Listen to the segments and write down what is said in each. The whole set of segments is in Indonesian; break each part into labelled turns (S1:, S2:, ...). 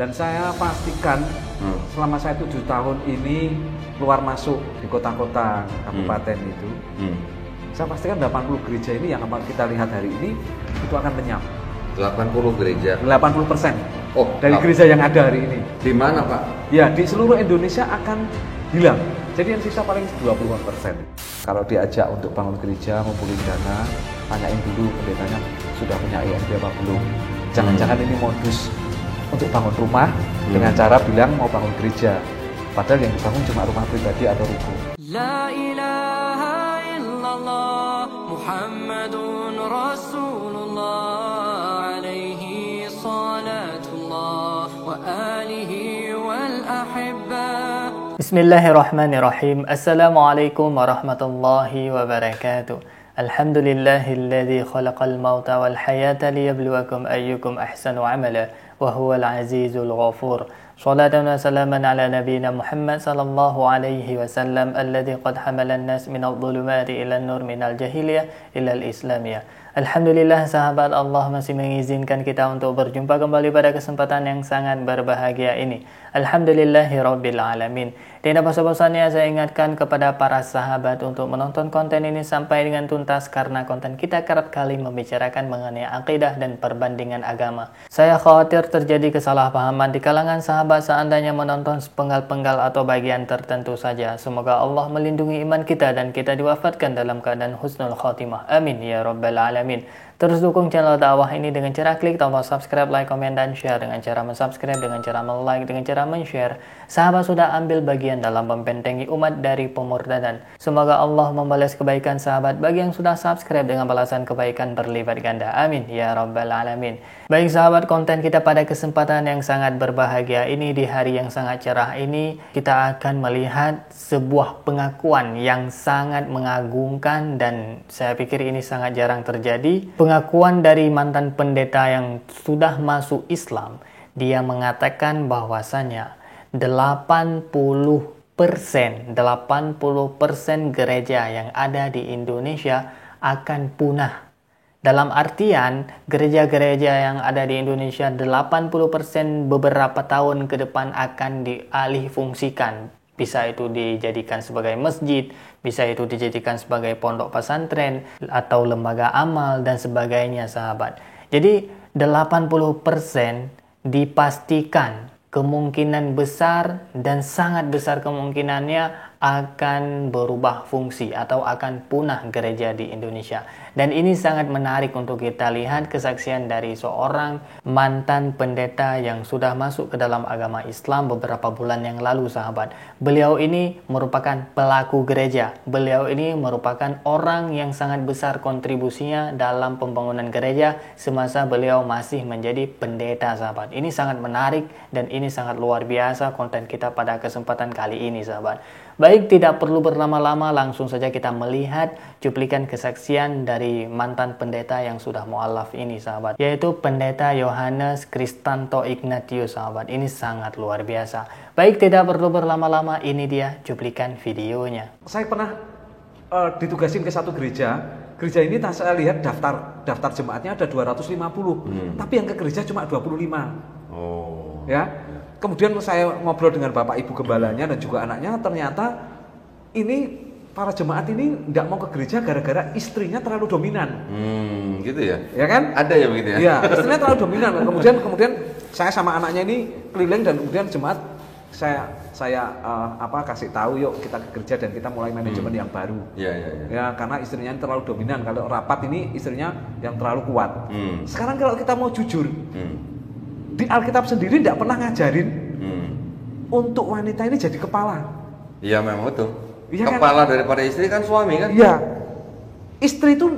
S1: Dan saya pastikan selama saya 7 tahun ini keluar masuk di kota-kota kabupaten itu, saya pastikan 80 gereja ini yang kita lihat hari ini itu akan lenyap.
S2: 80 gereja.
S1: 80% dari
S2: apa?
S1: gereja yang ada hari ini.
S2: Di mana, Pak?
S1: Ya, di seluruh Indonesia akan hilang. Jadi yang sisa paling 20%. Kalau diajak untuk bangun gereja, ngumpulin dana, tanyain dulu pendetanya sudah punya IMB apa belum. Jangan-jangan ini modus untuk bangun rumah dengan cara bilang mau bangun gereja. Padahal yang dibangun cuma rumah pribadi atau ruko.
S3: La ilaha illallah Muhammadun Rasulullah alaihi salatullah wa alihi wal ahibba.
S4: Bismillahirrahmanirrahim. Assalamualaikum warahmatullahi wabarakatuh. Alhamdulillahilladzi khalaqal mauta wal hayata liyabluwakum ayyukum ahsanu amala wa huwal azizul ghafur. Salatan wa salaman ala nabiyyina Muhammad sallallahu alaihi wasallam alladzi qad hamala an-nas minadh dhulumati ila an-nur minal jahiliyah ila al-islamiyah. Alhamdulillah sahabat, Allah masih mengizinkan kita untuk berjumpa kembali pada kesempatan yang sangat berbahagia ini. Alhamdulillahirabbil alamin. Tidak bosan-bosannya saya ingatkan kepada para sahabat untuk menonton konten ini sampai dengan tuntas karena konten kita kerap kali membicarakan mengenai akidah dan perbandingan agama. Saya khawatir terjadi kesalahpahaman di kalangan sahabat seandainya menonton sepenggal-penggal atau bagian tertentu saja. Semoga Allah melindungi iman kita dan kita diwafatkan dalam keadaan husnul khotimah. Amin ya rabbal alamin. Terus dukung channel dakwah ini dengan cara klik tombol subscribe, like, komen, dan share. Dengan cara mensubscribe, dengan cara like, dengan cara men-share, sahabat sudah ambil bagian dalam membentengi umat dari pemurtadan. Semoga Allah membalas kebaikan sahabat bagi yang sudah subscribe dengan balasan kebaikan berlipat ganda. Amin ya rabbal alamin. Baik sahabat, konten kita pada kesempatan yang sangat berbahagia ini, di hari yang sangat cerah ini, kita akan melihat sebuah pengakuan yang sangat mengagumkan dan saya pikir ini sangat jarang terjadi. Pengakuan dari mantan pendeta yang sudah masuk Islam. Dia mengatakan bahwasanya 80% gereja yang ada di Indonesia akan punah. Dalam artian, gereja-gereja yang ada di Indonesia 80% beberapa tahun ke depan akan dialihfungsikan. Bisa itu dijadikan sebagai masjid, bisa itu dijadikan sebagai pondok pesantren, atau lembaga amal, dan sebagainya sahabat. Jadi 80% dipastikan kemungkinan besar dan sangat besar kemungkinannya akan berubah fungsi atau akan punah gereja di Indonesia. Dan ini sangat menarik untuk kita lihat kesaksian dari seorang mantan pendeta yang sudah masuk ke dalam agama Islam beberapa bulan yang lalu sahabat. Beliau ini merupakan pelaku gereja. Beliau ini merupakan orang yang sangat besar kontribusinya dalam pembangunan gereja semasa beliau masih menjadi pendeta sahabat. Ini sangat menarik dan ini sangat luar biasa konten kita pada kesempatan kali ini sahabat. Baik, tidak perlu berlama-lama, langsung saja kita melihat cuplikan kesaksian dari mantan pendeta yang sudah mualaf ini sahabat, yaitu pendeta Yohanes Kristanto Ignatius sahabat. Ini sangat luar biasa. Baik, tidak perlu berlama-lama, ini dia cuplikan videonya.
S1: Saya pernah ditugasin ke satu gereja. Gereja ini saya lihat daftar jemaatnya ada 250, tapi yang ke gereja cuma 25. Ya. Kemudian saya ngobrol dengan bapak ibu gembalanya dan juga anaknya, ternyata ini para jemaat ini tidak mau ke gereja gara-gara istrinya terlalu dominan.
S2: Gitu ya?
S1: Ya kan?
S2: Ada ya begitu ya?
S1: Iya, istrinya terlalu dominan. Kemudian saya sama anaknya ini keliling dan kemudian jemaat saya kasih tahu, yuk kita ke gereja dan kita mulai manajemen yang baru. Ya, karena istrinya terlalu dominan. Kalau rapat ini istrinya yang terlalu kuat. Sekarang kalau kita mau jujur, di Alkitab sendiri tidak pernah ngajarin untuk wanita ini jadi kepala.
S2: Iya memang betul.
S1: Ya,
S2: kepala
S1: kan?
S2: Daripada istri kan suami kan?
S1: Iya. Istri itu,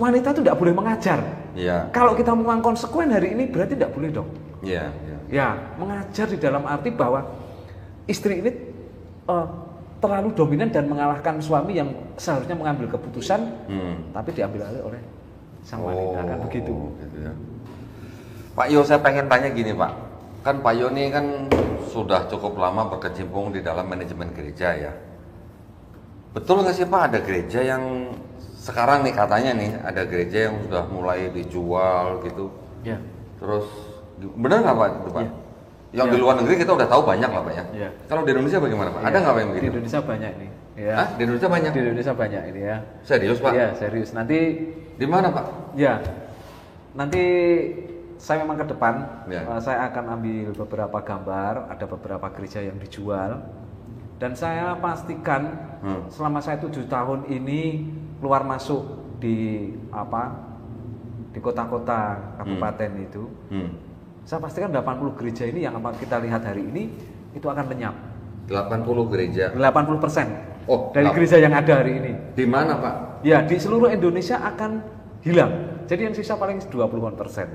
S1: wanita itu tidak boleh mengajar.
S2: Iya.
S1: Kalau kita memang konsekuen hari ini berarti tidak boleh dong.
S2: Iya.
S1: Ya, mengajar di dalam arti bahwa istri ini terlalu dominan dan mengalahkan suami yang seharusnya mengambil keputusan, tapi diambil alih oleh sang wanita, kan begitu.
S2: Gitu ya. Pak Yo, saya pengen tanya gini Pak, kan Pak Yo ini kan sudah cukup lama berkecimpung di dalam manajemen gereja ya. Betul nggak sih Pak, ada gereja yang sekarang nih katanya nih, ada gereja yang sudah mulai dijual gitu?
S1: Ya.
S2: Terus benar nggak Pak itu Pak?
S1: Ya.
S2: Yang di luar negeri kita udah tahu banyak lah Pak ya.
S1: Ya.
S2: Kalau di Indonesia bagaimana Pak? Ada nggak Pak yang begitu?
S1: Di Indonesia banyak ini. Ya.
S2: Hah? Di Indonesia banyak?
S1: Di Indonesia banyak ini ya.
S2: Serius Pak?
S1: Iya serius. Nanti
S2: di mana Pak?
S1: Ya, nanti saya memang ke depan,
S2: Ya.
S1: saya akan ambil beberapa gambar, ada beberapa gereja yang dijual, dan saya pastikan selama saya 7 tahun ini keluar masuk di di kota-kota kabupaten itu, saya pastikan 80 gereja ini yang kita lihat hari ini itu akan lenyap.
S2: 80 gereja.
S1: 80%
S2: Oh,
S1: dari gereja yang ada hari ini.
S2: Di mana Pak?
S1: Ya, di seluruh Indonesia akan hilang. Jadi yang sisa paling 20%.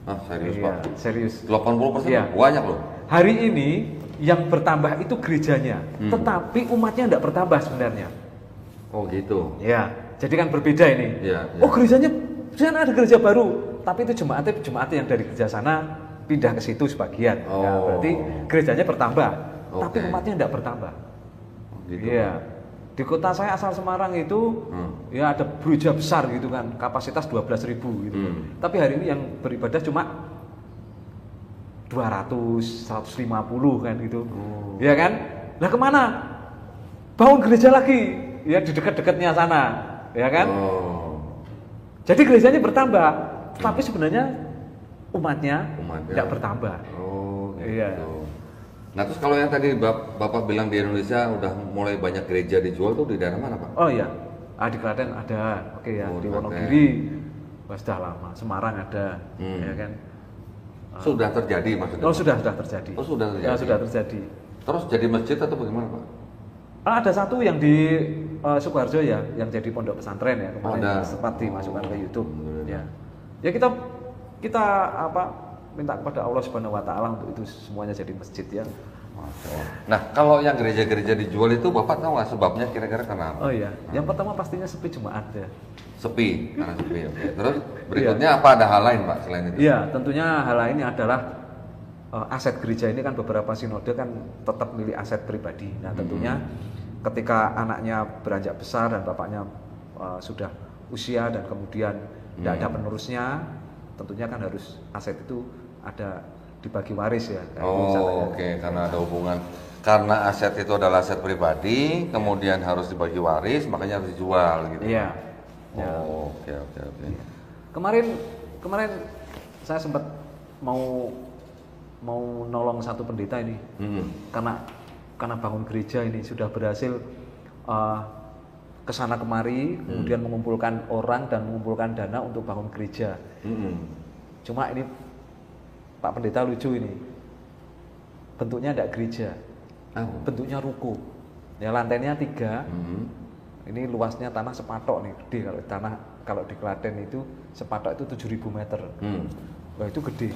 S2: Ah, serius
S1: Iya,
S2: Pak?
S1: serius.
S2: 80%
S1: Iya.
S2: banyak loh.
S1: Hari ini yang bertambah itu gerejanya, tetapi umatnya tidak bertambah sebenarnya.
S2: Oh gitu.
S1: Ya, jadi kan berbeda ini.
S2: Iya, iya.
S1: Oh gerejanya, sana ada gereja baru, tapi itu jemaat yang dari gereja sana pindah ke situ sebagian. Ya,
S2: Oh.
S1: berarti gerejanya bertambah, tapi
S2: Oke.
S1: umatnya tidak bertambah.
S2: Oh, gitu.
S1: Iya. Di kota saya asal Semarang itu ya ada gereja besar gitu kan, kapasitas 12.000 gitu. Tapi hari ini yang beribadah cuma 200, 150 kan gitu. Ya kan? Nah kemana? Bangun gereja lagi, ya di dekat-dekatnya sana, ya kan?
S2: Oh.
S1: Jadi gerejanya bertambah, tapi sebenarnya umatnya tidak bertambah.
S2: Oh, gitu.
S1: Iya.
S2: Nah terus kalau yang tadi Bapak bilang di Indonesia udah mulai banyak gereja dijual tuh di daerah mana Pak?
S1: Oh iya, di Klaten ada, oke ya,
S2: Oh,
S1: di
S2: di Klaten.
S1: Wonogiri sudah lama, Semarang ada, ya kan?
S2: Sudah terjadi maksudnya?
S1: Oh sudah terjadi.
S2: Oh, sudah terjadi.
S1: Ya sudah terjadi.
S2: Terus jadi masjid atau bagaimana Pak?
S1: Ada satu yang di Sukoharjo ya, yang jadi pondok pesantren ya kemarin
S2: ada.
S1: sempat dimasukkan ke YouTube.
S2: Alhamdulillah.
S1: Ya kita minta kepada Allah Subhanahu Wa Taala untuk itu semuanya jadi masjid ya.
S2: Nah kalau yang gereja-gereja dijual itu Bapak tahu nggak sebabnya kira-kira karena apa?
S1: Oh iya, yang pertama pastinya sepi jemaat ya.
S2: Sepi, karena sepi. Oke. Terus berikutnya apa ada hal lain Pak selain itu?
S1: Iya, tentunya hal lainnya adalah aset gereja ini kan beberapa sinode kan tetap milik aset pribadi. Nah tentunya ketika anaknya beranjak besar dan bapaknya sudah usia dan kemudian tidak ada penerusnya, tentunya kan harus aset itu ada dibagi waris ya.
S2: Oh oke, karena ada hubungan. Karena aset itu adalah aset pribadi, kemudian harus dibagi waris, makanya harus dijual gitu.
S1: Iya.
S2: Oh, oke.
S1: Kemarin saya sempat mau nolong satu pendeta ini karena bangun gereja ini sudah berhasil kesana kemari, kemudian mengumpulkan orang dan mengumpulkan dana untuk bangun gereja. Cuma ini Pak Pendeta lucu ini, bentuknya tidak gereja, bentuknya ruko. Ya lantainya 3. Ini luasnya tanah sepatok nih, gede kalau di Klaten itu sepatok itu 7.000 meter. Wah itu gede.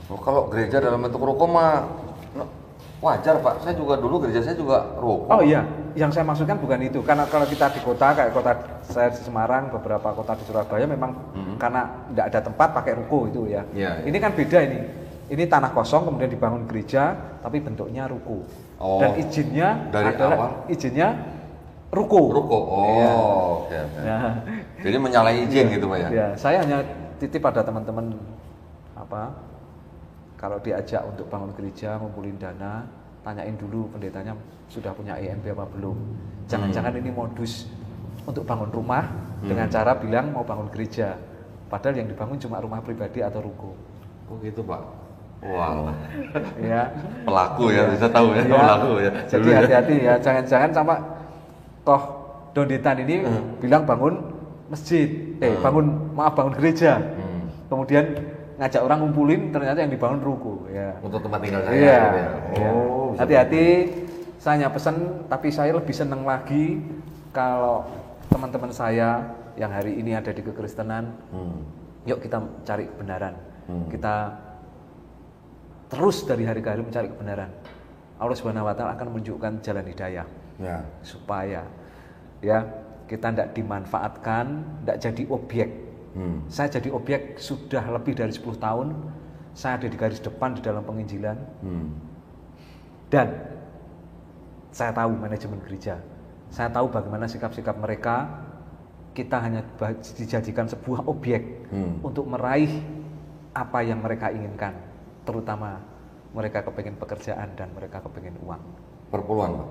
S2: Oh, kalau gereja dalam bentuk ruko mah wajar Pak. Saya juga dulu gereja saya juga ruko.
S1: Oh iya, yang saya maksudkan bukan itu. Karena kalau kita di kota kayak kota saya di Semarang, beberapa kota di Surabaya memang karena tidak ada tempat pakai ruko itu ya.
S2: Iya.
S1: Ini kan beda ini. Ini tanah kosong kemudian dibangun gereja tapi bentuknya ruko.
S2: Oh,
S1: Dan izinnya
S2: dari
S1: adalah
S2: awal?
S1: izinnya ruko.
S2: Ruko. Oh, oke.
S1: Ya.
S2: Jadi menyalahi izin gitu Pak ya.
S1: Ya, saya hanya titip pada teman-teman kalau diajak untuk bangun gereja, ngumpulin dana, tanyain dulu pendetanya sudah punya IMB apa belum. Jangan-jangan ini modus untuk bangun rumah dengan cara bilang mau bangun gereja. Padahal yang dibangun cuma rumah pribadi atau ruko.
S2: Oh gitu Pak. Wow.
S1: Ya.
S2: Pelaku ya, bisa tahu ya, pelaku ya.
S1: Jadi hati-hati ya, jangan-jangan sama toh Dondetan ini bilang bangun masjid, bangun gereja. Kemudian ngajak orang ngumpulin, ternyata yang dibangun ruko ya.
S2: Untuk tempat tinggal saya.
S1: Iya.
S2: Gitu ya. Oh,
S1: hati-hati. Saya hanya pesan, tapi saya lebih senang lagi kalau teman-teman saya yang hari ini ada di kekristenan, yuk kita cari kebenaran. Kita terus dari hari ke hari mencari kebenaran. Allah Subhanahu Wa Taala akan menunjukkan jalan hidayah. Ya. Supaya ya kita tidak dimanfaatkan, tidak jadi objek. Saya jadi objek sudah lebih dari 10 tahun. Saya ada di garis depan di dalam penginjilan. Dan saya tahu manajemen gereja. Saya tahu bagaimana sikap-sikap mereka. Kita hanya dijadikan sebuah objek untuk meraih apa yang mereka inginkan. terutama mereka kepengen pekerjaan dan mereka kepengen uang.
S2: Perpuluhan, Pak.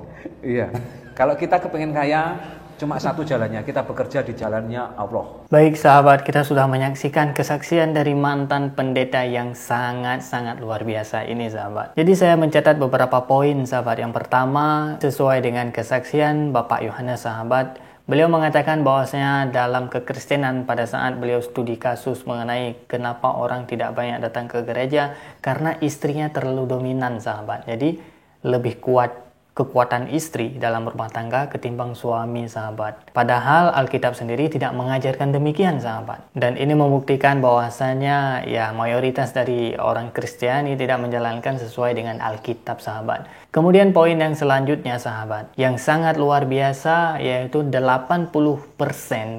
S1: Iya. Kalau kita kepengen kaya, cuma satu jalannya, kita bekerja di jalannya Allah.
S4: Baik sahabat, kita sudah menyaksikan kesaksian dari mantan pendeta yang sangat-sangat luar biasa ini sahabat. Jadi saya mencatat beberapa poin sahabat. Yang pertama, sesuai dengan kesaksian Bapak Yohanes sahabat, beliau mengatakan bahwasanya dalam kekristenan pada saat beliau studi kasus mengenai kenapa orang tidak banyak datang ke gereja, karena istrinya terlalu dominan sahabat. Jadi lebih kuat kekuatan istri dalam rumah tangga ketimbang suami sahabat. Padahal Alkitab sendiri tidak mengajarkan demikian sahabat. Dan ini membuktikan bahwasanya ya mayoritas dari orang Kristiani tidak menjalankan sesuai dengan Alkitab sahabat. Kemudian poin yang selanjutnya sahabat, yang sangat luar biasa yaitu 80%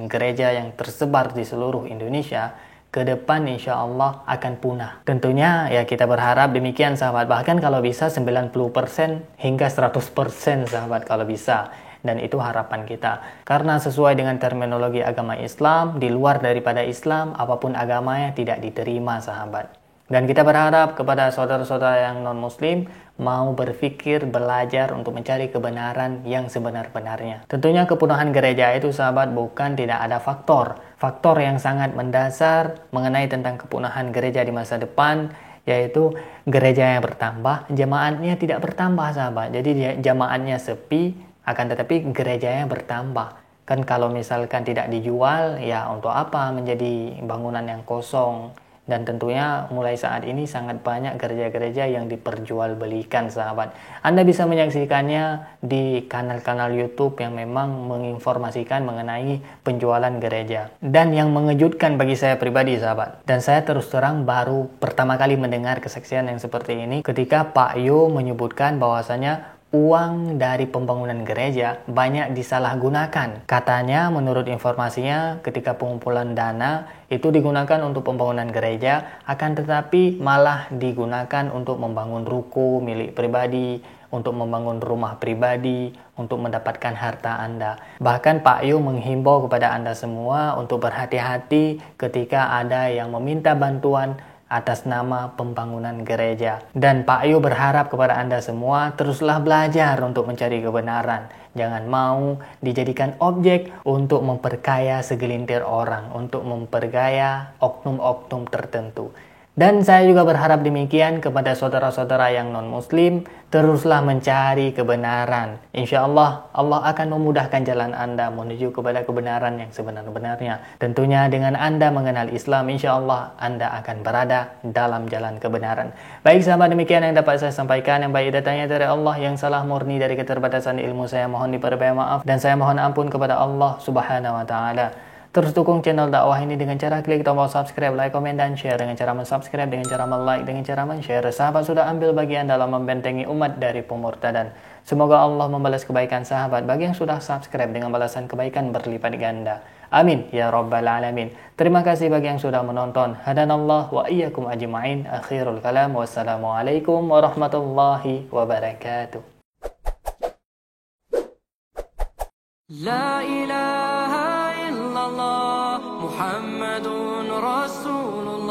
S4: gereja yang tersebar di seluruh Indonesia ke depan insya Allah akan punah. Tentunya ya kita berharap demikian sahabat. Bahkan kalau bisa 90% hingga 100% sahabat kalau bisa. Dan itu harapan kita. Karena sesuai dengan terminologi agama Islam, di luar daripada Islam, apapun agamanya tidak diterima sahabat. Dan kita berharap kepada saudara-saudara yang non-muslim mau berpikir, belajar untuk mencari kebenaran yang sebenar-benarnya. Tentunya kepunahan gereja itu sahabat bukan tidak ada faktor. Faktor yang sangat mendasar mengenai tentang kepunahan gereja di masa depan, yaitu gereja yang bertambah, jemaatnya tidak bertambah sahabat. Jadi jemaatnya sepi, akan tetapi gerejanya bertambah. Kan kalau misalkan tidak dijual, ya untuk apa menjadi bangunan yang kosong? Dan tentunya mulai saat ini sangat banyak gereja-gereja yang diperjualbelikan sahabat. Anda bisa menyaksikannya di kanal-kanal YouTube yang memang menginformasikan mengenai penjualan gereja. Dan yang mengejutkan bagi saya pribadi sahabat, dan saya terus terang baru pertama kali mendengar kesaksian yang seperti ini ketika Pak Yo menyebutkan bahwasanya uang dari pembangunan gereja banyak disalahgunakan. Katanya menurut informasinya ketika pengumpulan dana itu digunakan untuk pembangunan gereja, akan tetapi malah digunakan untuk membangun ruko milik pribadi, untuk membangun rumah pribadi, untuk mendapatkan harta Anda. Bahkan Pak Yu menghimbau kepada Anda semua untuk berhati-hati ketika ada yang meminta bantuan atas nama pembangunan gereja. Dan Pak Yu berharap kepada Anda semua teruslah belajar untuk mencari kebenaran. Jangan mau dijadikan objek untuk memperkaya segelintir orang, untuk memperkaya oknum-oknum tertentu. Dan saya juga berharap demikian kepada saudara-saudara yang non-muslim, teruslah mencari kebenaran. Insya Allah, Allah akan memudahkan jalan Anda menuju kepada kebenaran yang sebenar-benarnya. Tentunya dengan Anda mengenal Islam, insya Allah Anda akan berada dalam jalan kebenaran. Baik sahabat, demikian yang dapat saya sampaikan. Yang baik datangnya dari Allah, yang salah murni dari keterbatasan ilmu saya mohon diperbaiki maaf. Dan saya mohon ampun kepada Allah Subhanahu wa Ta'ala. Terus dukung channel dakwah ini dengan cara klik tombol subscribe, like, komen, dan share. Dengan cara subscribe, dengan cara like, dengan cara share. Sahabat sudah ambil bagian dalam membentengi umat dari pemurtadan. Semoga Allah membalas kebaikan sahabat bagi yang sudah subscribe dengan balasan kebaikan berlipat ganda. Amin ya rabbal alamin. Terima kasih bagi yang sudah menonton. Hadanallah wa iyyakum ajma'in. Akhirul kalam. Wassalamualaikum warahmatullahi wabarakatuh.
S3: La ilaha illallah Muhammadun Rasulullah.